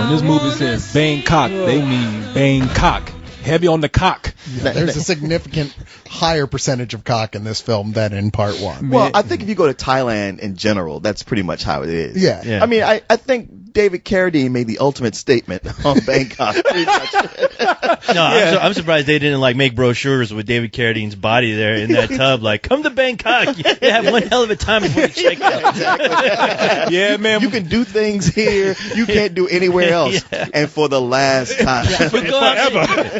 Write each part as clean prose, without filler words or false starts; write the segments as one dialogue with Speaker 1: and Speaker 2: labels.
Speaker 1: When this movie says Bangkok, they mean Bangkok. Heavy on the cock.
Speaker 2: Yeah, there's a significant higher percentage of cock in this film than in part one.
Speaker 3: Well, I think if you go to Thailand in general, that's pretty much how it is.
Speaker 2: Yeah.
Speaker 3: I mean, I think David Carradine made the ultimate statement on Bangkok. Pretty much.
Speaker 4: No, I'm surprised they didn't like make brochures with David Carradine's body there in that tub. Like, come to Bangkok. You have one hell of a time before you check out.
Speaker 3: Exactly.
Speaker 1: Yeah, man.
Speaker 3: You can do things here you can't do anywhere else.
Speaker 4: Yeah.
Speaker 3: And for the last time.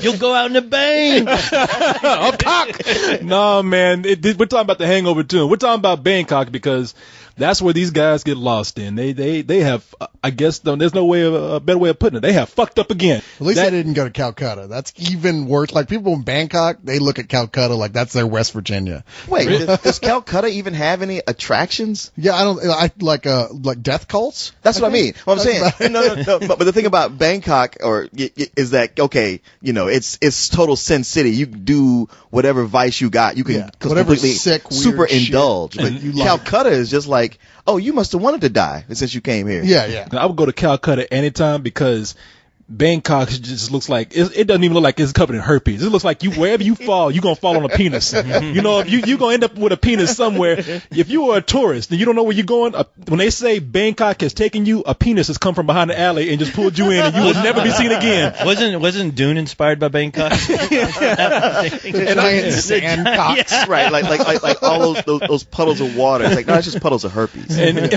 Speaker 4: You'll go out in a bang.
Speaker 1: A cock. No, man. We're talking about the Hangover too. We're talking about Bangkok because that's where these guys get lost in. They have, I guess, there's no way a better way of putting it. They have fucked up again.
Speaker 2: At least they didn't go to Calcutta. That's even worse. Like, people in Bangkok, they look at Calcutta like that's their West Virginia.
Speaker 3: Wait, does Calcutta even have any attractions?
Speaker 2: Yeah, I like death cults.
Speaker 3: That's what I mean. What I'm saying, no. But the thing about Bangkok is that, okay, it's total Sin City. You can do whatever vice you got. You can
Speaker 2: whatever
Speaker 3: completely
Speaker 2: sick, weird
Speaker 3: super
Speaker 2: shit
Speaker 3: indulge. But Calcutta is just like, oh, you must have wanted to die since you came here.
Speaker 2: Yeah.
Speaker 1: I would go to Calcutta anytime because Bangkok just looks like it doesn't even look like it's covered in herpes. It looks like wherever you fall, you're gonna fall on a penis. If you're gonna end up with a penis somewhere. If you are a tourist and you don't know where you're going, when they say Bangkok has taken you, a penis has come from behind the alley and just pulled you in, and you will never be seen again.
Speaker 4: Wasn't Dune inspired by Bangkok?
Speaker 2: Giant sand cocks.
Speaker 4: Yeah.
Speaker 3: Right, like all those puddles of water. It's like, no, it's just puddles of herpes.
Speaker 1: And it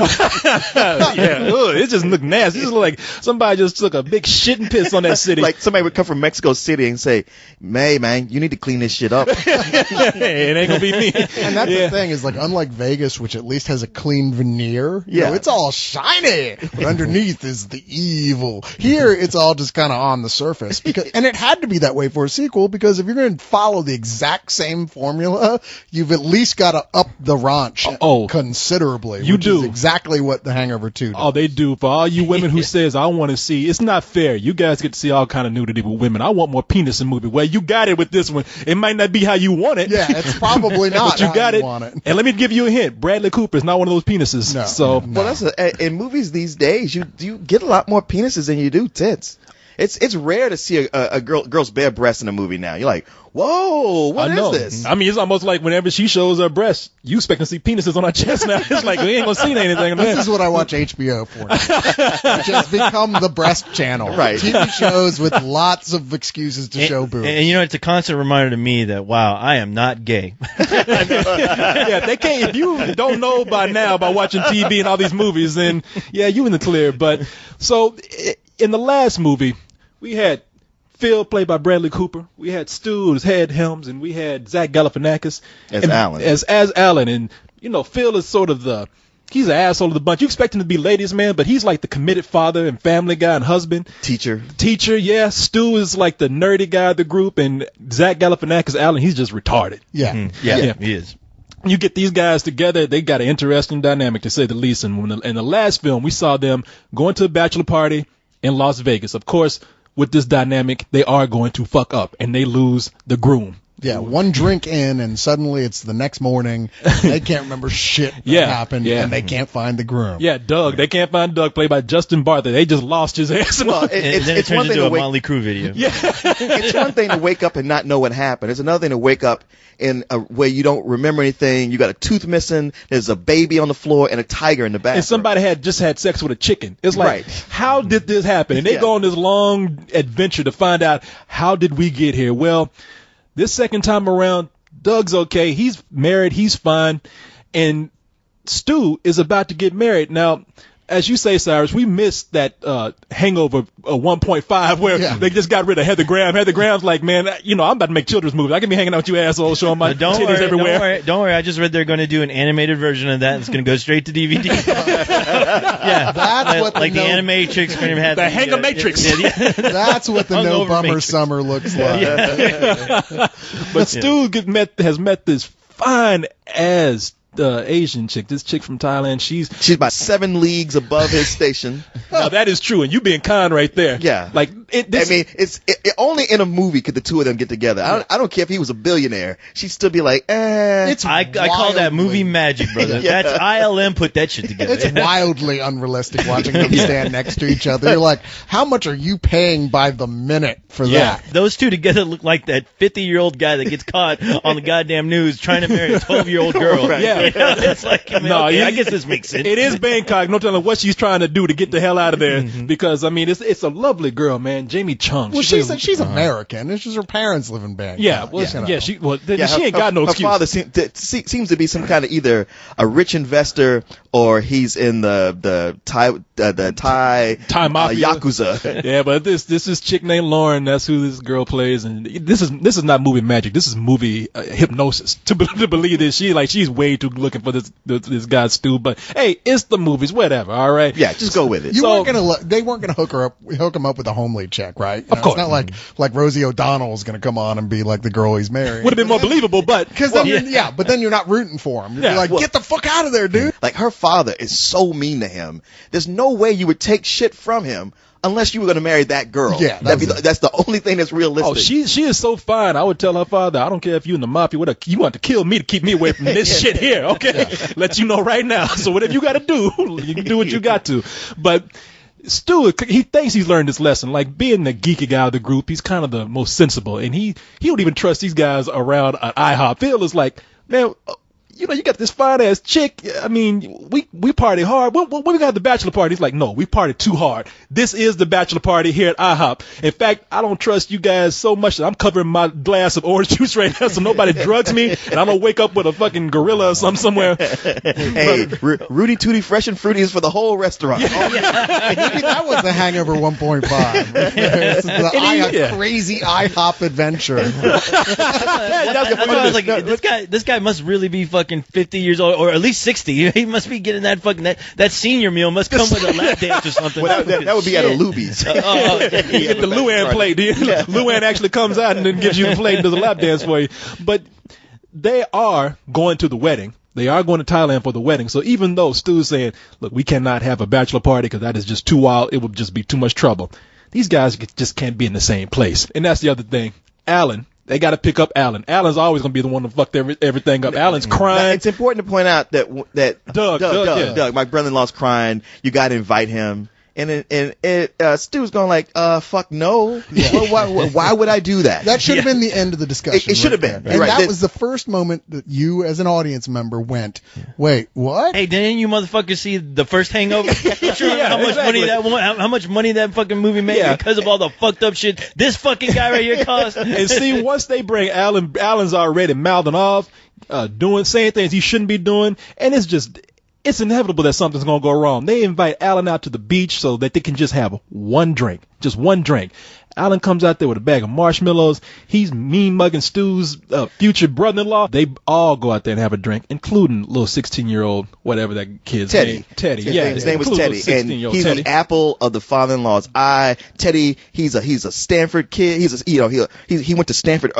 Speaker 1: just look nasty. It just look like somebody just took a big shit and piss on that city.
Speaker 3: Like somebody would come from Mexico City and say, "Hey, man, you need to clean this shit up."
Speaker 1: It ain't gonna be me.
Speaker 2: And that's the thing is, like, unlike Vegas, which at least has a clean veneer, it's all shiny, but underneath is the evil. Here, it's all just kind of on the surface. And it had to be that way for a sequel, because if you're going to follow the exact same formula, you've at least got to up the raunch considerably.
Speaker 1: You
Speaker 2: which
Speaker 1: do.
Speaker 2: is exactly what The Hangover 2 does.
Speaker 1: Oh, they do. For all you women who says, I want to see, it's not fair. You guys get to see all kind of nudity with women. I want more penis in movie. Well, you got it with this one. It might not be how you want it.
Speaker 2: Yeah, it's probably not
Speaker 1: but you
Speaker 2: how
Speaker 1: got
Speaker 2: you
Speaker 1: it.
Speaker 2: want it.
Speaker 1: And let me give you a hint. Bradley Cooper is not one of those penises.
Speaker 2: No.
Speaker 1: So,
Speaker 3: Well, that's in movies these days. You get a lot more penises than you do tits. It's rare to see a girl's bare breasts in a movie now. You're like, whoa, what is this?
Speaker 1: I mean, it's almost like whenever she shows her breasts, you expect to see penises on her chest now. It's like, we ain't gonna see anything.
Speaker 2: This is what I watch HBO for. Just become the breast channel.
Speaker 3: Right.
Speaker 2: TV shows with lots of excuses to show boobs.
Speaker 4: And it's a constant reminder to me that, wow, I am not gay.
Speaker 1: Yeah, they can't. If you don't know by now by watching TV and all these movies, then yeah, you in the clear. But so in the last movie, we had Phil, played by Bradley Cooper. We had Stu as Head Helms, and we had Zach Galifianakis
Speaker 3: As Alan.
Speaker 1: As Alan, and Phil is sort of he's an asshole of the bunch. You expect him to be ladies' man, but he's like the committed father and family guy and husband.
Speaker 3: Teacher,
Speaker 1: yeah. Stu is like the nerdy guy of the group, and Zach Galifianakis, Alan, he's just retarded.
Speaker 2: Yeah.
Speaker 4: Yeah, he is.
Speaker 1: You get these guys together, they got an interesting dynamic, to say the least. And in the last film, we saw them going to a bachelor party in Las Vegas. Of course, with this dynamic, they are going to fuck up, and they lose the groom.
Speaker 2: Yeah, one drink in, and suddenly it's the next morning. They can't remember shit that happened, and they can't find the groom.
Speaker 1: Yeah, Doug. They can't find Doug, played by Justin Bartha. They just lost his ass.
Speaker 3: Well,
Speaker 4: And then it turns into a Motley Crue video.
Speaker 1: Yeah.
Speaker 3: it's one thing to wake up and not know what happened. It's another thing to wake up in a way you don't remember anything. You got a tooth missing. There's a baby on the floor and a tiger in the back.
Speaker 1: And somebody had just had sex with a chicken. It's like, how did this happen? And they go on this long adventure to find out, how did we get here? Well, this second time around, Doug's okay. He's married. He's fine. And Stu is about to get married. Now, as you say, Cyrus, we missed that Hangover 1.5 where they just got rid of Heather Graham. Heather Graham's like, man, I'm about to make children's movies. I can be hanging out with you assholes showing my titties everywhere.
Speaker 4: Don't worry. I just read they're going to do an animated version of that. It's going to go straight to DVD. Yeah,
Speaker 2: That's what
Speaker 4: the Animatrix going to have
Speaker 1: the Hangomatrix.
Speaker 2: That's what the No Bummer
Speaker 4: Matrix.
Speaker 2: Summer looks like.
Speaker 1: But Stu has met this fine ass Asian chick, this chick from Thailand. She's
Speaker 3: about 7 leagues above his station.
Speaker 1: Now that is true, and you being kind right there.
Speaker 3: Yeah.
Speaker 1: Like
Speaker 3: it's only in a movie could the two of them get together. I don't care if he was a billionaire. She'd still be like, eh.
Speaker 4: I call that movie magic, brother.
Speaker 3: Yeah.
Speaker 4: That's ILM put that shit together.
Speaker 2: It's wildly unrealistic watching them stand next to each other. You're like, how much are you paying by the minute for that?
Speaker 4: Those two together look like that 50-year-old guy that gets caught on the goddamn news trying to marry a 12-year-old girl.
Speaker 1: Right. Yeah.
Speaker 4: You know, it's like, I mean, I guess this makes sense.
Speaker 1: It is Bangkok. No telling what she's trying to do to get the hell out of there. Because I mean, it's a lovely girl, man. Jamie Chung.
Speaker 2: Well, she's American. It's just her parents live in Bangkok.
Speaker 1: Yeah. Well, she ain't got no excuse.
Speaker 3: Her father seems to be some kind of either a rich investor or he's in the Thai
Speaker 1: mafia
Speaker 3: yakuza.
Speaker 1: Yeah, but this is chick named Lauren. That's who this girl plays, and this is not movie magic. This is movie hypnosis. To believe this, she's way too looking for this guy Stu. But hey, it's the movies, whatever. All right.
Speaker 3: Yeah, just go with it.
Speaker 2: They weren't gonna hook him up with a homely chick, right?
Speaker 1: Of course.
Speaker 2: It's not like Rosie O'Donnell's gonna come on and be like the girl he's marrying.
Speaker 1: Would have been more believable, but
Speaker 2: but then you're not rooting for him. You're like, get the fuck out of there, dude.
Speaker 3: Like her father is so mean to him. There's no way you would take shit from him unless you were going to marry that girl.
Speaker 2: Yeah,
Speaker 3: that's the only thing that's realistic.
Speaker 1: Oh, she is so fine. I would tell her father, I don't care if you in the mafia, you want to kill me to keep me away from this shit here, okay? Let you know right now. So whatever you got to do, you can do what you got to. But Stu, he thinks he's learned this lesson. Like being the geeky guy of the group, he's kind of the most sensible, and he don't even trust these guys around an IHOP. Phil is like, man, you got this fine ass chick. I mean, we party hard. When we got the bachelor party, he's like, no, we party too hard. This is the bachelor party here at IHOP. In fact, I don't trust you guys so much that I'm covering my glass of orange juice right now so nobody drugs me and I don't wake up with a fucking gorilla or something somewhere.
Speaker 3: Hey, Rudy Tooty Fresh and Fruity is for the whole restaurant.
Speaker 2: Maybe that was the Hangover 1.5. This is the crazy IHOP adventure.
Speaker 4: That's what I was like, this guy must really be fucking 50 years old, or at least 60. He must be getting that fucking that senior meal must come with a lap dance or something.
Speaker 3: Well, that would be at a Luby's.
Speaker 1: You get the Luann plate. Luann actually comes out and then gives you the plate and does a lap dance for you. But they are going to the wedding. They are going to Thailand for the wedding. So even though Stu's saying, look, we cannot have a bachelor party because that is just too wild, it would just be too much trouble. These guys just can't be in the same place. And that's the other thing. Alan. They got to pick up Alan. Alan's always going to be the one to fuck everything up. Alan's crying.
Speaker 3: It's important to point out that Doug, my brother-in-law's crying. You got to invite him. And Stu's going like, fuck no. Yeah. Well, why would I do that?
Speaker 2: That should have been the end of the discussion.
Speaker 3: It should have been.
Speaker 2: And that was the first moment that you, as an audience member, went, wait, what?
Speaker 4: Hey, didn't you motherfuckers see the first Hangover? How much money that fucking movie made because of all the fucked up shit this fucking guy right here cost?
Speaker 1: And see, once they bring Alan's already mouthing off, saying things he shouldn't be doing, and it's inevitable that something's going to go wrong. They invite Alan out to the beach so that they can just have one drink. Just one drink. Alan comes out there with a bag of marshmallows. He's mean mugging Stu's future brother-in-law. They all go out there and have a drink, including little 16-year-old, whatever that kid's name. Teddy.
Speaker 3: His name was Teddy. And he's Teddy. The apple of the father-in-law's eye. Teddy, he's a Stanford kid. He went to Stanford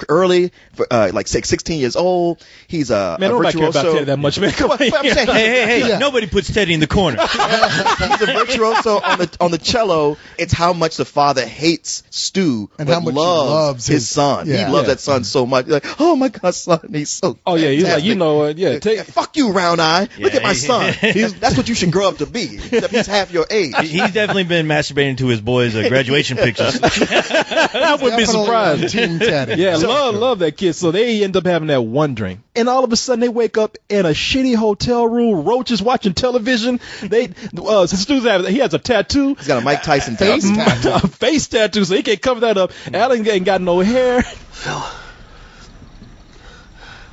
Speaker 3: early, for, like 16 years old. He's a
Speaker 1: nobody cares about Teddy that much, man. Come on.
Speaker 4: Hey, nobody puts Teddy in the corner.
Speaker 3: He's a virtuoso on the cello. It's how much the father hates Stu
Speaker 2: and how much
Speaker 3: loves his son.
Speaker 2: Yeah.
Speaker 3: He loves that son so much. He's like, oh my God, son, he's so
Speaker 1: he's like,
Speaker 3: fuck you, round eye. Look at my son. That's what you should grow up to be. Except he's half your age.
Speaker 4: He's definitely been masturbating to his boys' graduation pictures.
Speaker 1: I wouldn't be surprised.
Speaker 2: Team Teddy.
Speaker 1: Yeah, love that kid. So they end up having that one drink. And all of a sudden they wake up in a shitty hotel room, roaches watching television. Stu's he has a tattoo.
Speaker 3: He's got a Mike Tyson
Speaker 1: tattoo. A face tattoo, so he can't cover that up. Alan ain't got no hair.
Speaker 5: Phil,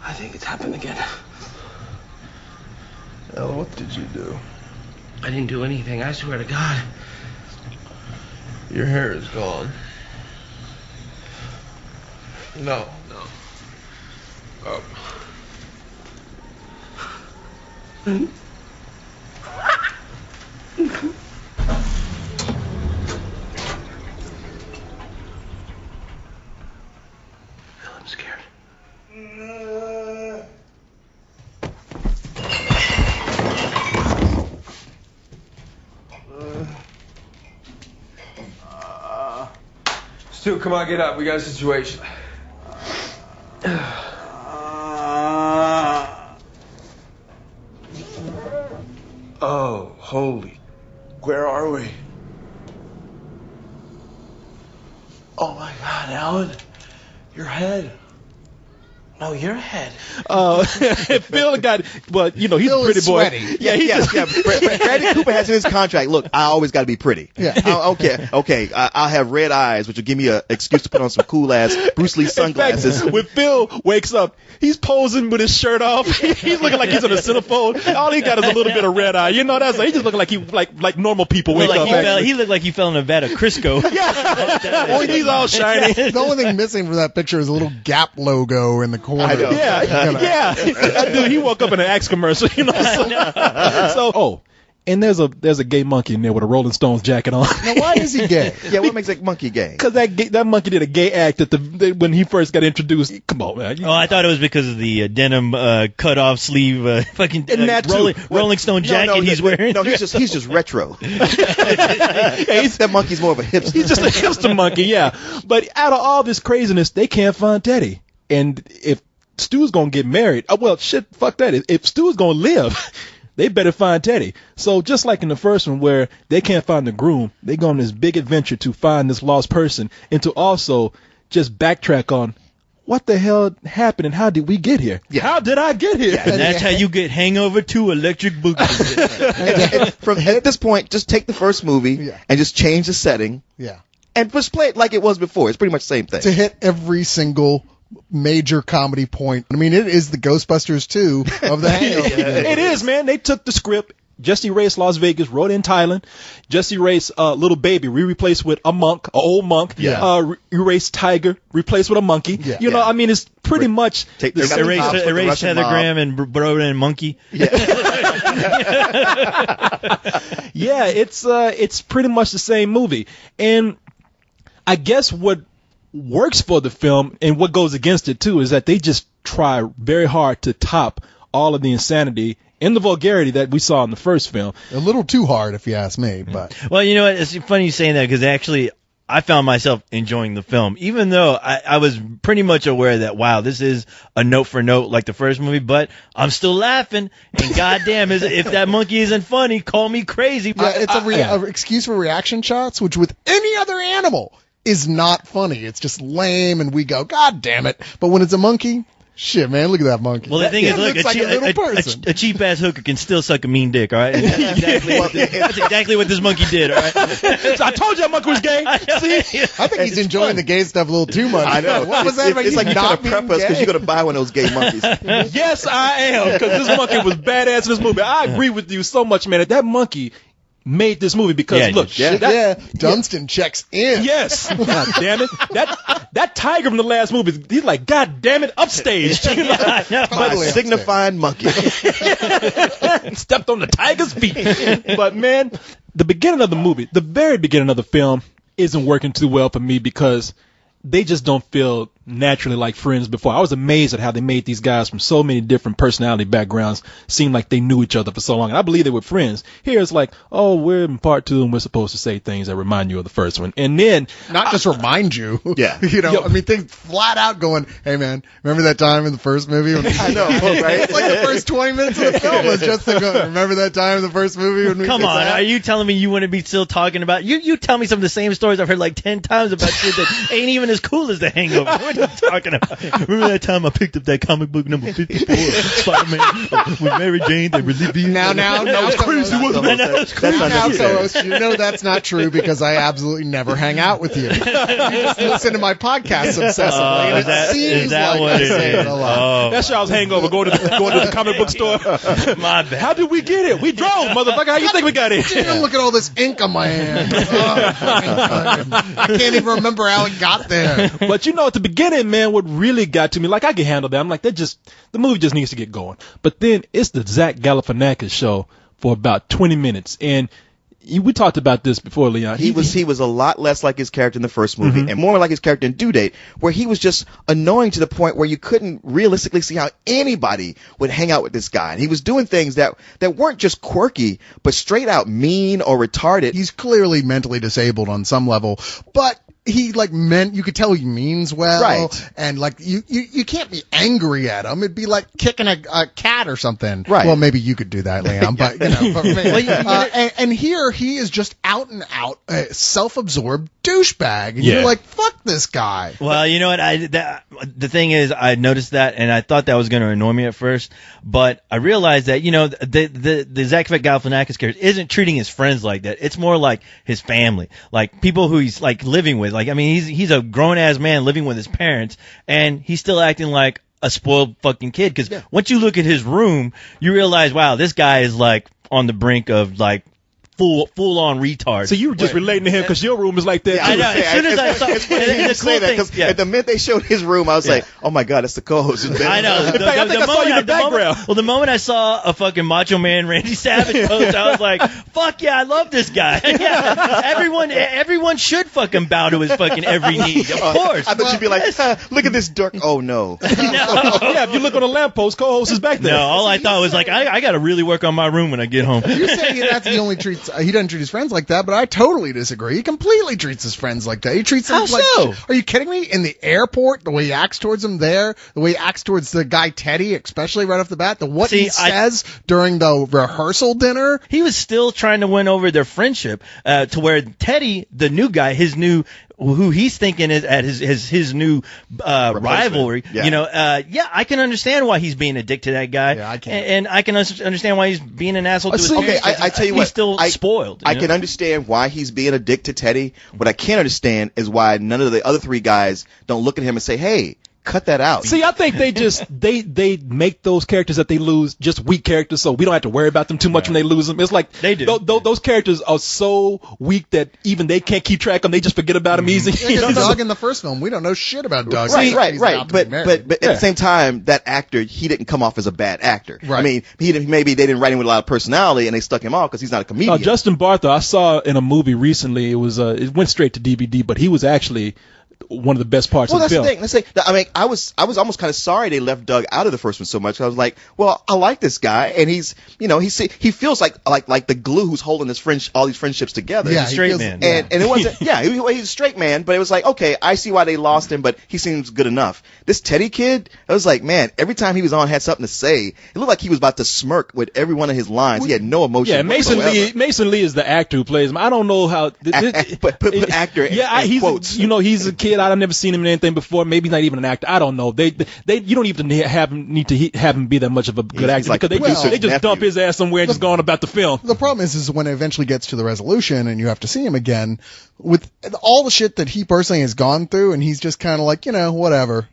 Speaker 5: I think it's happened again.
Speaker 6: Al, what did you do?
Speaker 5: I didn't do anything, I swear to God.
Speaker 6: Your hair is gone. No.
Speaker 5: I'm scared.
Speaker 6: Stu, come on, get up. We got a situation. Oh, holy. Where are we? Oh my God, Alan. Your head. No, your head.
Speaker 1: Phil got, well, you know, he's
Speaker 2: Phil
Speaker 1: a pretty
Speaker 2: is
Speaker 1: boy.
Speaker 2: sweaty.
Speaker 3: Yeah. Bradley Cooper has in his contract, look, I always got to be pretty.
Speaker 2: Yeah.
Speaker 3: Okay. I'll have red eyes, which will give me an excuse to put on some cool-ass Bruce Lee sunglasses.
Speaker 1: In fact, when Phil wakes up, he's posing with his shirt off. He's looking like he's in a centerfold. All he got is a little bit of red eye. You know, that's he just looking like he like normal people wake up.
Speaker 4: He looked like he fell in a vat of Crisco.
Speaker 1: Yeah. He's all shiny.
Speaker 2: The only thing missing from that picture is a little Gap logo in the corner.
Speaker 3: I know.
Speaker 1: Yeah. That dude, he woke up in an Axe commercial, you know. And there's a gay monkey in there with a Rolling Stones jacket on.
Speaker 2: Now, why is he gay?
Speaker 3: Yeah, what makes that monkey gay?
Speaker 1: Because that monkey did a gay act when he first got introduced. Come on, man.
Speaker 4: I thought it was because of the denim cut off sleeve fucking Rolling Stone jacket he's wearing.
Speaker 3: No, he's just retro. That monkey's more of a hipster.
Speaker 1: He's just a hipster monkey, yeah. But out of all this craziness, they can't find Teddy. And if Stu's gonna get married, fuck that. If Stu's gonna live, they better find Teddy. So just like in the first one where they can't find the groom, they go on this big adventure to find this lost person and to also just backtrack on what the hell happened and how did we get here?
Speaker 3: Yeah.
Speaker 1: How did I get here?
Speaker 4: And that's how you get Hangover 2 Electric Boogaloo.
Speaker 3: From at this point, just take the first movie and just change the setting.
Speaker 2: Yeah.
Speaker 3: And just play it like it was before. It's pretty much the same thing.
Speaker 2: To hit every single major comedy point. I mean, it is the Ghostbusters 2 of the Hangover.
Speaker 1: It is, man. They took the script. Jesse Race Las Vegas, wrote in Thailand. Jesse Race Little Baby, replaced with a monk, an old monk.
Speaker 3: Yeah.
Speaker 1: Erase Tiger, replaced with a monkey.
Speaker 2: Yeah.
Speaker 1: You know, I mean, it's pretty much
Speaker 4: erase Heather Graham and Broden and Monkey.
Speaker 1: Yeah, it's pretty much the same movie. And I guess what works for the film and what goes against it too is that they just try very hard to top all of the insanity and the vulgarity that we saw in the first film.
Speaker 2: A little too hard, if you ask me. But
Speaker 4: well, you know what? It's funny you saying that because actually I found myself enjoying the film, even though I was pretty much aware that, wow, this is a note for note like the first movie, but I'm still laughing. And goddamn, if that monkey isn't funny, call me crazy.
Speaker 2: Yeah, it's a excuse for reaction shots, which with any other animal is not funny. It's just lame, and we go, God damn it. But when it's a monkey, shit, man, look at that monkey.
Speaker 4: Well, the thing is, look, a cheap ass hooker can still suck a mean dick, all right? That's exactly what this monkey did, all right?
Speaker 1: So I told you that monkey was gay. See?
Speaker 2: I think he's enjoying the gay stuff a little too much.
Speaker 3: I know.
Speaker 2: What was that?
Speaker 3: It's like you're trying to prep us because you're going to buy one of those gay monkeys.
Speaker 1: Yes, I am, because this monkey was badass in this movie. I agree with you so much, man, that monkey made this movie because
Speaker 2: Dunstan checks in.
Speaker 1: Yes. God damn it. That tiger from the last movie, he's like, God damn it, upstaged. You know?
Speaker 3: But signifying monkey.
Speaker 1: Stepped on the tiger's feet. But man, the beginning of the movie, the very beginning of the film isn't working too well for me because they just don't feel naturally like friends before. I was amazed at how they made these guys from so many different personality backgrounds seem like they knew each other for so long. And I believe they were friends. Here it's like, oh, we're in part 2 and we're supposed to say things that remind you of the first one. And then
Speaker 2: not just remind you.
Speaker 3: Yeah.
Speaker 2: You know, I mean, things flat out going, hey man, remember that time in the first movie?
Speaker 3: I know, right?
Speaker 2: It's like the first 20 minutes of the film was just to go, remember that time in the first movie when we
Speaker 4: Come on, are you telling me you want to be still talking about you tell me some of the same stories I've heard like 10 times about shit that ain't even as cool as The Hangover. What are you talking about? Remember that time I picked up that comic book number 54, Spider-Man with Mary Jane? They relieved you.
Speaker 2: Now,
Speaker 1: it's crazy, wasn't it?
Speaker 2: Now, so you know that's not true because I absolutely never hang out with you. You just listen to my podcast obsessively, and it seems like I say it a lot.
Speaker 1: That's y'all's hangover. Going to the comic book store.
Speaker 4: My bad.
Speaker 1: How did we get here? We drove, motherfucker. How you think we got here?
Speaker 2: Look at all this ink on my hand. I can't even remember how it got there.
Speaker 1: But you know, at the beginning, man, what really got to me, like I can handle that. I'm like, the movie just needs to get going. But then it's the Zach Galifianakis show for about 20 minutes. And we talked about this before, Leon.
Speaker 3: He was a lot less like his character in the first movie, and more like his character in Due Date, where he was just annoying to the point where you couldn't realistically see how anybody would hang out with this guy. And he was doing things that weren't just quirky, but straight out mean or retarded.
Speaker 2: He's clearly mentally disabled on some level, but he you could tell he means well,
Speaker 3: right? And
Speaker 2: you can't be angry at him. It'd be like kicking a cat or something,
Speaker 3: right?
Speaker 2: Well, maybe you could do that, Leon, but for me. And here he is just out and out self-absorbed douchebag, and you're like, fuck this guy.
Speaker 4: Well, you know what? The thing is, I noticed that, and I thought that was going to annoy me at first, but I realized that the Zach Galifianakis character isn't treating his friends like that. It's more like his family, like people who he's like living with. Like, I mean, he's a grown ass man living with his parents, and he's still acting like a spoiled fucking kid. Because once you look at his room, you realize, wow, this guy is like on the brink of like full on retard.
Speaker 1: So you were just relating to him because your room is like that.
Speaker 4: Yeah, I know. As soon as I saw it,
Speaker 3: because at the minute they showed his room, I was like, oh my god, that's the co-host.
Speaker 4: I know.
Speaker 1: In fact, I think I saw you in the background.
Speaker 4: The moment I saw a fucking Macho Man Randy Savage post, I was like, fuck yeah, I love this guy. Yeah, everyone should fucking bow to his fucking every need. Of course.
Speaker 3: I thought you'd be like, look at this dork. Oh no.
Speaker 1: Yeah, if you look on the lamppost, co-host is back there.
Speaker 4: No, all I thought was like, I got to really work on my room when I get home.
Speaker 2: You say that's the only treats. He doesn't treat his friends like that, but I totally disagree. He completely treats his friends like that. He treats them like.
Speaker 4: So?
Speaker 2: Are you kidding me? In the airport, the way he acts towards them there, the way he acts towards the guy Teddy, especially right off the bat, he says during the rehearsal dinner.
Speaker 4: He was still trying to win over their friendship to where Teddy, the new guy, who he's thinking is at his new rivalry. Yeah. I can understand why he's being a dick to that guy.
Speaker 2: Yeah, I can.
Speaker 4: And I can understand why he's being an asshole to his
Speaker 3: okay,
Speaker 4: parents.
Speaker 3: I tell you what.
Speaker 4: He's still spoiled.
Speaker 3: I can understand why he's being a dick to Teddy. What I can't understand is why none of the other three guys don't look at him and say, hey, cut that out.
Speaker 1: See, I think they just they make those characters that they lose just weak characters, so we don't have to worry about them too much when they lose them. It's like
Speaker 4: they do.
Speaker 1: Those characters are so weak that even they can't keep track of them. They just forget about them easy.
Speaker 2: Doug in the first film, we don't know shit about Doug.
Speaker 3: Right. But at the same time, that actor, he didn't come off as a bad actor.
Speaker 2: Right.
Speaker 3: I mean, maybe they didn't write him with a lot of personality and they stuck him off because he's not a comedian.
Speaker 1: Justin Bartha, I saw in a movie recently. It was it went straight to DVD, but he was actually one of the best parts of the film.
Speaker 3: That's the thing. I mean, I was almost kind of sorry they left Doug out of the first one so much. I was like, well, I like this guy, and he feels like the glue who's holding all these friendships together.
Speaker 2: Yeah,
Speaker 3: he's
Speaker 2: a
Speaker 4: straight man.
Speaker 3: And it wasn't. Yeah, he's a straight man, but it was like, okay, I see why they lost him, but he seems good enough. This Teddy kid, I was like, man, every time he was on, had something to say. It looked like he was about to smirk with every one of his lines. He had no emotion.
Speaker 1: Yeah, Mason Lee is the actor who plays him. I don't know how.
Speaker 3: Put actor.
Speaker 1: Yeah,
Speaker 3: in quotes.
Speaker 1: He's a kid. I've never seen him in anything before. Maybe not even an actor. I don't know. You don't even need to have him be that much of a good actor
Speaker 3: like
Speaker 1: because they just dump his ass somewhere and just go on about the film.
Speaker 2: The problem is when it eventually gets to the resolution and you have to see him again with all the shit that he personally has gone through, and he's just kind of like, whatever.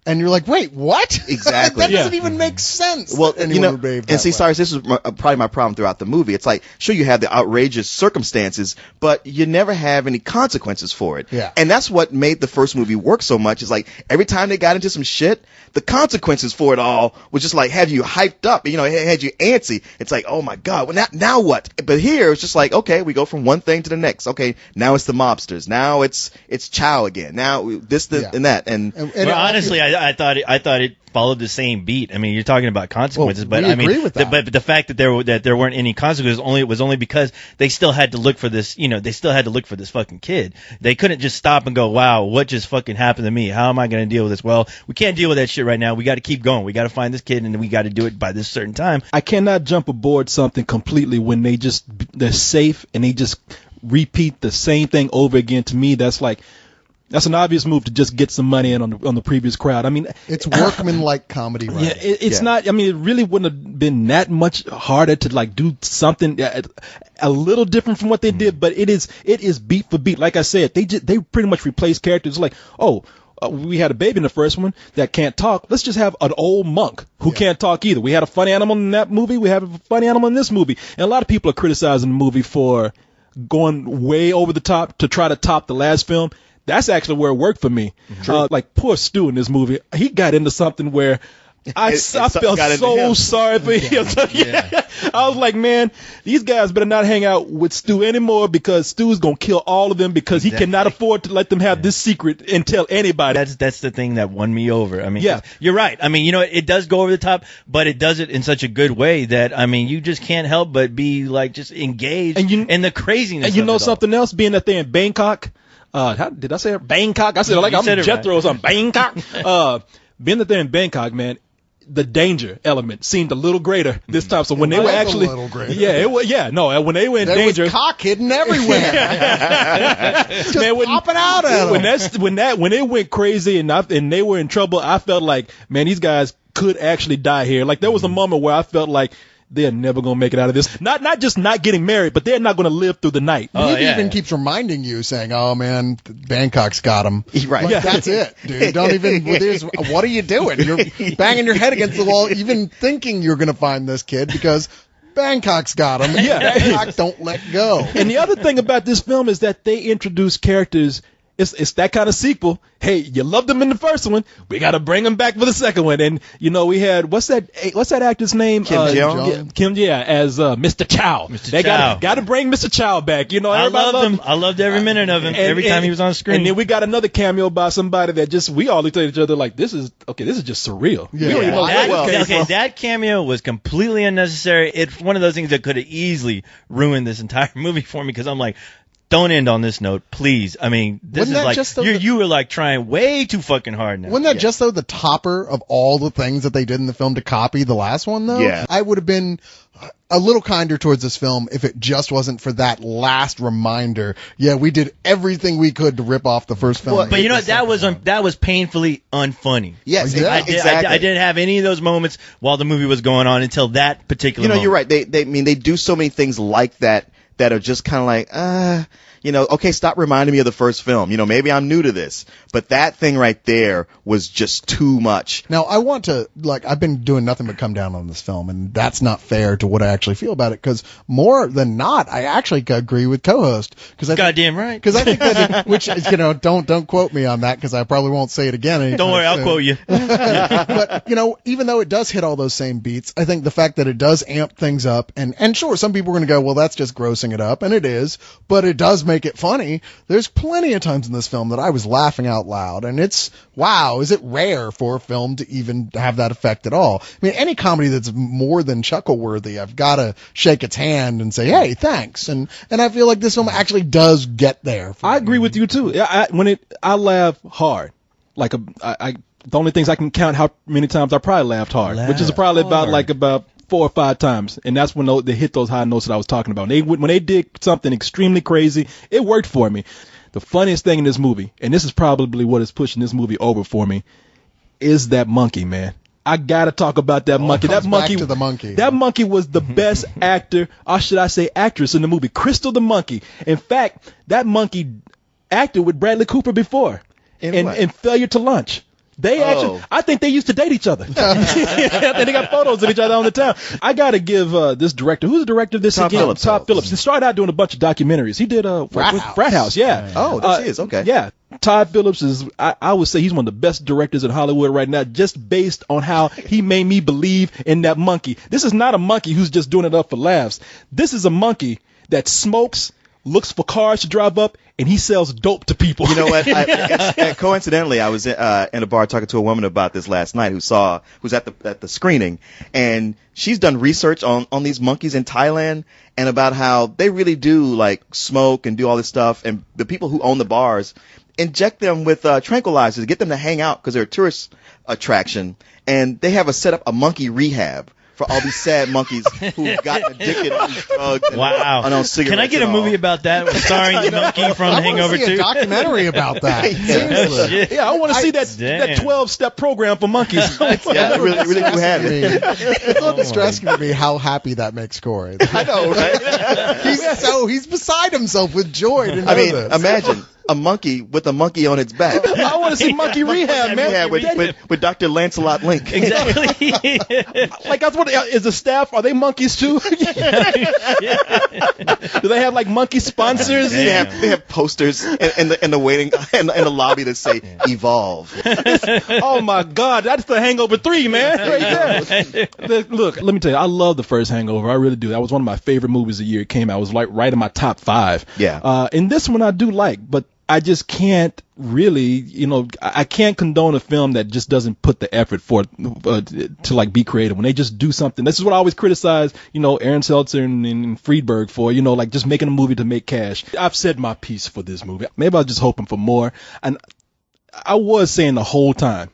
Speaker 2: And you're like, wait, what?
Speaker 3: Exactly.
Speaker 2: That doesn't even make sense.
Speaker 3: Well, Cyrus, this is probably my problem throughout the movie. It's like, sure, you have the outrageous circumstances, but you never have any consequences for it.
Speaker 2: Yeah.
Speaker 3: And that's what made the first movie work so much. Is like every time they got into some shit, the consequences for it all was just like have you hyped up. It had you antsy. It's like, oh my god, well now what? But here it's just like, okay, we go from one thing to the next. Okay, now it's the mobsters. Now it's Chow again. Now and that. And
Speaker 4: honestly, I thought it followed the same beat. I mean, you're talking about consequences, but
Speaker 2: I agree with that.
Speaker 4: But the fact that there weren't any consequences was only because they still had to look for this. They still had to look for this fucking kid. They couldn't just stop and go, "Wow, what just fucking happened to me? How am I going to deal with this?" Well, we can't deal with that shit right now. We got to keep going. We got to find this kid, and we got to do it by this certain time.
Speaker 1: I cannot jump aboard something completely when they're safe and they just repeat the same thing over again. To me, that's an obvious move to just get some money in on the previous crowd. I mean,
Speaker 2: it's workman-like comedy, right?
Speaker 1: Yeah, it's not. I mean, it really wouldn't have been that much harder to do something a little different from what they did. But it is beat for beat. Like I said, they pretty much replaced characters. Like, we had a baby in the first one that can't talk. Let's just have an old monk who can't talk either. We had a funny animal in that movie. We have a funny animal in this movie. And a lot of people are criticizing the movie for going way over the top to try to top the last film. That's actually where it worked for me. Like poor Stu in this movie, he got into something where I felt so sorry for him. Yeah. I was like, man, these guys better not hang out with Stu anymore because Stu's gonna kill all of them because he cannot afford to let them have this secret and tell anybody.
Speaker 4: That's the thing that won me over. I mean, you're right. I mean, it does go over the top, but it does it in such a good way that, I mean, you just can't help but be like just engaged in the craziness.
Speaker 1: And you know something else, being that they're in Bangkok. How did I say it? Bangkok? I said it like I'm Jethro or something. Bangkok. Being that they're in Bangkok, man, the danger element seemed a little greater this time. So when they were actually, when they were in danger,
Speaker 2: was cock hidden everywhere, just popping out at them.
Speaker 1: When they went crazy and they were in trouble, I felt like, man, these guys could actually die here. Like there was a moment where I felt like they're never gonna make it out of this. Not just not getting married, but they're not gonna live through the night.
Speaker 2: He even keeps reminding you, saying, "Oh man, Bangkok's got him."
Speaker 3: Right.
Speaker 2: Like, that's it, dude. Don't even. What are you doing? You're banging your head against the wall, even thinking you're gonna find this kid because Bangkok's got him. Bangkok don't let go.
Speaker 1: And the other thing about this film is that they introduce characters. It's that kind of sequel. Hey, you loved them in the first one. We got to bring them back for the second one. And we had what's that actor's name?
Speaker 3: Kim Jong.
Speaker 1: Kim, as Mr. Chow. They got to bring Mr. Chow back.
Speaker 4: I loved him. I loved every minute of him. Every time he was on screen.
Speaker 1: And then we got another cameo by somebody that we all looked at each other like, this is just surreal.
Speaker 4: Yeah. That cameo was completely unnecessary. It's one of those things that could have easily ruined this entire movie for me because I'm like, don't end on this note, please. I mean, this is like you were like trying way too fucking hard now.
Speaker 2: Wasn't that just the topper of all the things that they did in the film to copy the last one though?
Speaker 3: Yeah.
Speaker 2: I would have been a little kinder towards this film if it just wasn't for that last reminder. Yeah, we did everything we could to rip off the first film.
Speaker 4: Well, but you know that was painfully unfunny.
Speaker 3: Yes,
Speaker 4: exactly. I didn't have any of those moments while the movie was going on until that particular moment.
Speaker 3: You're right. They do so many things like that are just kind of like, okay, stop reminding me of the first film. Maybe I'm new to this, but that thing right there was just too much.
Speaker 2: Now, I want to, I've been doing nothing but come down on this film, and that's not fair to what I actually feel about it, because more than not, I actually agree with co-host.
Speaker 4: Goddamn right.
Speaker 2: Because I think that, which, don't quote me on that, because I probably won't say it again.
Speaker 4: Don't worry, I'll quote you.
Speaker 2: But, even though it does hit all those same beats, I think the fact that it does amp things up, and sure, some people are going to go, well, that's just grossing it up, and it is, but it does make it funny. There's plenty of times in this film that I was laughing out loud, and is it rare for a film to even have that effect at all? I mean, any comedy that's more than chuckle worthy, I've got to shake its hand and say, hey, thanks. And I feel like this film actually does get there.
Speaker 1: I agree with you too. I laugh hard. The only things I can count how many times I probably laughed hard, which is probably about 4 or 5 times, and that's when they hit those high notes that I was talking about. When they did something extremely crazy, it worked for me. The funniest thing in this movie, and this is probably what is pushing this movie over for me, is that monkey, man. I gotta talk about that monkey. That monkey was the best actor, or should I say actress, in the movie. Crystal the monkey. In fact, that monkey acted with Bradley Cooper before in Failure to Launch. I think they used to date each other. I think they got photos of each other on the town. I got to give this director, who's the director of this again? Todd Phillips. He started out doing a bunch of documentaries. He did Frat House, yeah.
Speaker 3: Oh, this is, okay.
Speaker 1: Yeah. Todd Phillips is, I would say he's one of the best directors in Hollywood right now, just based on how he made me believe in that monkey. This is not a monkey who's just doing it up for laughs. This is a monkey that smokes, looks for cars to drive up, and he sells dope to people.
Speaker 3: You know what? Coincidentally, I was in a bar talking to a woman about this last night who's at the screening, and she's done research on these monkeys in Thailand and about how they really do smoke and do all this stuff, and the people who own the bars inject them with tranquilizers, get them to hang out because they're a tourist attraction, and they have a monkey rehab for all these sad monkeys who got addicted to these drugs.
Speaker 4: Wow.
Speaker 3: And on cigarettes.
Speaker 4: Can I get a movie about that starring the monkey from Hangover 2?
Speaker 2: I want to see a documentary about that. Seriously.
Speaker 1: Yeah, I want to see that 12-step program for monkeys.
Speaker 3: Yeah, really do have it.
Speaker 2: It's a little distressing to me how happy that makes Corey.
Speaker 3: I know, right?
Speaker 2: He's beside himself with joy to know this.
Speaker 3: Imagine a monkey with a monkey on its back.
Speaker 1: I want to see Monkey Rehab, man.
Speaker 3: Yeah, with Dr. Lancelot Link.
Speaker 4: Exactly.
Speaker 1: Like that's what is the staff? Are they monkeys too? Do they have like monkey sponsors?
Speaker 3: They have posters in the waiting in the lobby that say "Evolve."
Speaker 1: Oh my God, that's the Hangover 3, man. Right there. Look, let me tell you, I love the first Hangover. I really do. That was one of my favorite movies the year it came out. It was like right in my top 5.
Speaker 3: Yeah.
Speaker 1: And this one I do like, but I just can't really, I can't condone a film that just doesn't put the effort for to like be creative. When they just do something, this is what I always criticize, Aaron Seltzer and Friedberg for, like just making a movie to make cash. I've said my piece for this movie. Maybe I was just hoping for more. And I was saying the whole time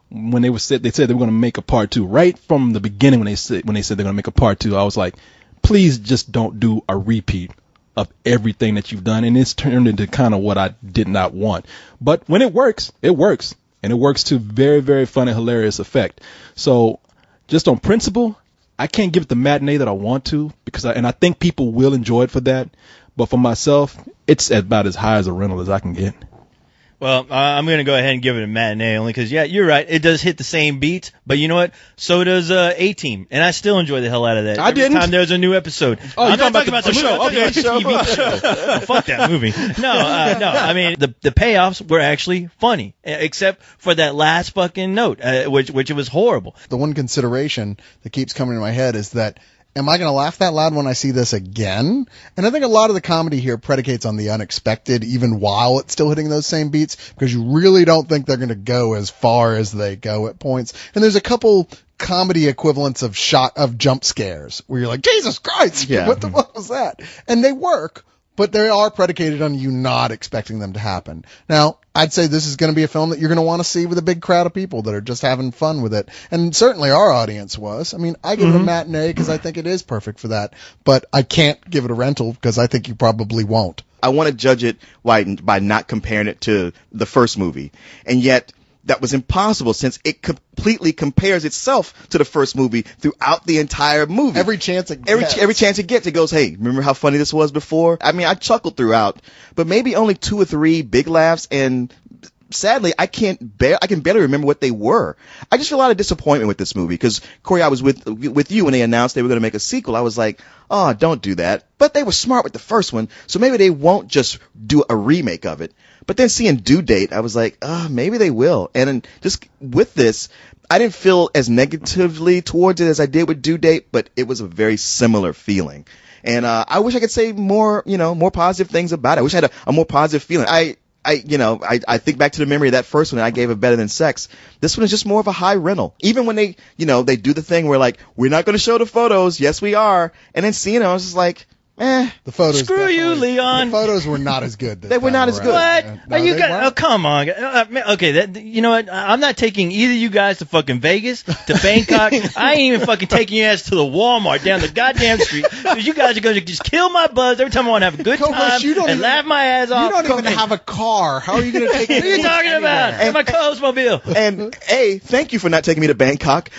Speaker 1: when they said they were going to make a part 2, right from the beginning when they said they're going to make a part 2, I was like, please just don't do a repeat of everything that you've done. And it's turned into kind of what I did not want. But when it works, it works. And it works to very, very funny, hilarious effect. So just on principle, I can't give it the matinee that I want to because I think people will enjoy it for that. But for myself, it's about as high as a rental as I can get.
Speaker 4: Well, I'm going to go ahead and give it a matinee only because, yeah, you're right. It does hit the same beats, but you know what? So does A-Team, and I still enjoy the hell out of that.
Speaker 1: Didn't.
Speaker 4: Every time there's a new episode.
Speaker 1: Oh,
Speaker 4: I'm not
Speaker 1: talking
Speaker 4: talking about the show. Okay, TV show. Oh, fuck that movie. No. I mean, the payoffs were actually funny, except for that last fucking note, which it was horrible.
Speaker 2: The one consideration that keeps coming to my head is that, am I going to laugh that loud when I see this again? And I think a lot of the comedy here predicates on the unexpected, even while it's still hitting those same beats, because you really don't think they're going to go as far as they go at points. And there's a couple comedy equivalents of jump scares where you're like, Jesus Christ, what the fuck was that? And they work, but they are predicated on you not expecting them to happen. Now, I'd say this is going to be a film that you're going to want to see with a big crowd of people that are just having fun with it. And certainly our audience was. I mean, I give it a matinee because I think it is perfect for that, but I can't give it a rental because I think you probably won't.
Speaker 3: I want to judge it by not comparing it to the first movie. And yet, that was impossible since it completely compares itself to the first movie throughout the entire movie.
Speaker 2: Every chance it gets.
Speaker 3: Every chance it gets, it goes, hey, remember how funny this was before? I mean, I chuckled throughout, but maybe only 2 or 3 big laughs, and sadly, I can barely remember what they were. I just feel a lot of disappointment with this movie because, Corey, I was with you when they announced they were going to make a sequel. I was like, oh, don't do that. But they were smart with the first one, so maybe they won't just do a remake of it. But then seeing Due Date, I was like, maybe they will. And then just with this, I didn't feel as negatively towards it as I did with Due Date, but it was a very similar feeling. And I wish I could say more positive things about it. I wish I had a more positive feeling. I think back to the memory of that first one, and I gave it better than Sex. This one is just more of a high rental. Even when they do the thing where like, we're not going to show the photos. Yes, we are. And then seeing it, I was just like,
Speaker 2: the photos.
Speaker 4: Screw you, Leon.
Speaker 2: The photos were not as good.
Speaker 3: They were not as good.
Speaker 4: What?
Speaker 2: No,
Speaker 4: you guys? Oh, come on. Okay, you know what? I'm not taking either of you guys to fucking Vegas, to Bangkok. I ain't even fucking taking your ass to the Walmart down the goddamn street because you guys are going to just kill my buzz every time I want to have a good time and laugh my ass off.
Speaker 2: You don't even have a car. How are you going to take me?
Speaker 4: What are you talking about? And my co-mobile.
Speaker 3: And thank you for not taking me to Bangkok.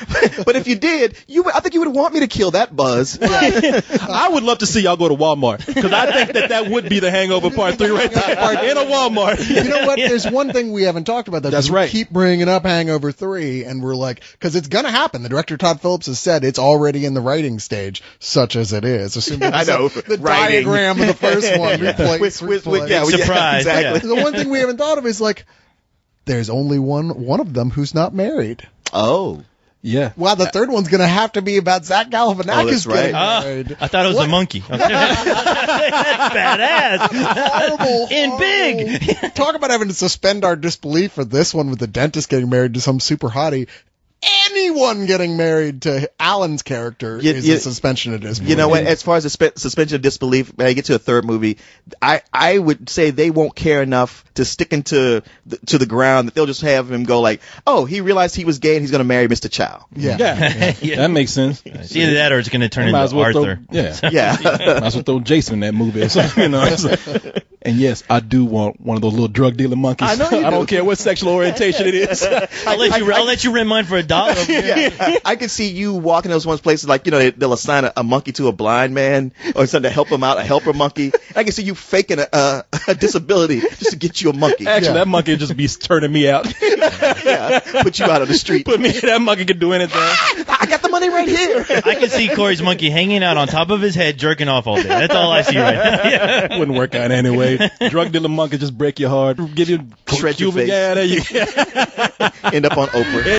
Speaker 3: But if you did, I think you would want me to kill that buzz.
Speaker 1: I would love to see y'all go to Walmart because I think that would be the Hangover Part 3 right there in a Walmart.
Speaker 2: You know what? There's one thing we haven't talked about.
Speaker 1: That's right.
Speaker 2: We keep bringing up Hangover 3, and we're like, because it's going to happen. The director Todd Phillips has said it's already in the writing stage, such as it is. Assuming
Speaker 3: I know
Speaker 2: the diagram of the first one replace.
Speaker 3: Surprise.
Speaker 4: Yeah,
Speaker 3: exactly.
Speaker 2: The one thing we haven't thought of is like, there's only one of them who's not married.
Speaker 3: Oh.
Speaker 1: Yeah.
Speaker 2: Wow, the third one's going to have to be about Zach Galifianakis
Speaker 3: that's right.
Speaker 2: getting married.
Speaker 4: I thought it was a monkey. That's badass.
Speaker 2: Horrible.
Speaker 4: In big.
Speaker 2: Talk about having to suspend our disbelief for this one with the dentist getting married to some super hottie. Anyone getting married to Alan's character is a suspension of disbelief.
Speaker 3: You know what? As far as the suspension of disbelief, when I get to a third movie, I would say they won't care enough to stick into the ground that they'll just have him go like, oh, he realized he was gay and he's going to marry Mr. Chow.
Speaker 1: Yeah. That makes sense.
Speaker 4: It's either that or it's going to turn into Arthur.
Speaker 1: Yeah. Might as well throw Jason in that movie. So, and yes, I do want one of those little drug dealing monkeys.
Speaker 3: I know you do.
Speaker 1: I don't care what sexual orientation it is.
Speaker 4: I'll let you rent mine for $1.
Speaker 3: Yeah, I could see you walking those ones places like, you know, they'll assign a monkey to a blind man or something to help him out, a helper monkey. I can see you faking a disability just to get you a monkey.
Speaker 1: Actually, that monkey would just be turning me out.
Speaker 3: Yeah, put you out on the street.
Speaker 1: That monkey could do anything.
Speaker 3: I got the money right here.
Speaker 4: I can see Corey's monkey hanging out on top of his head, jerking off all day. That's all I see right now. Yeah.
Speaker 1: Wouldn't work out anyway. Drug dealer monkey just break your heart, give you
Speaker 3: Shred your face.
Speaker 1: Yeah, there you go.
Speaker 3: End up on Oprah.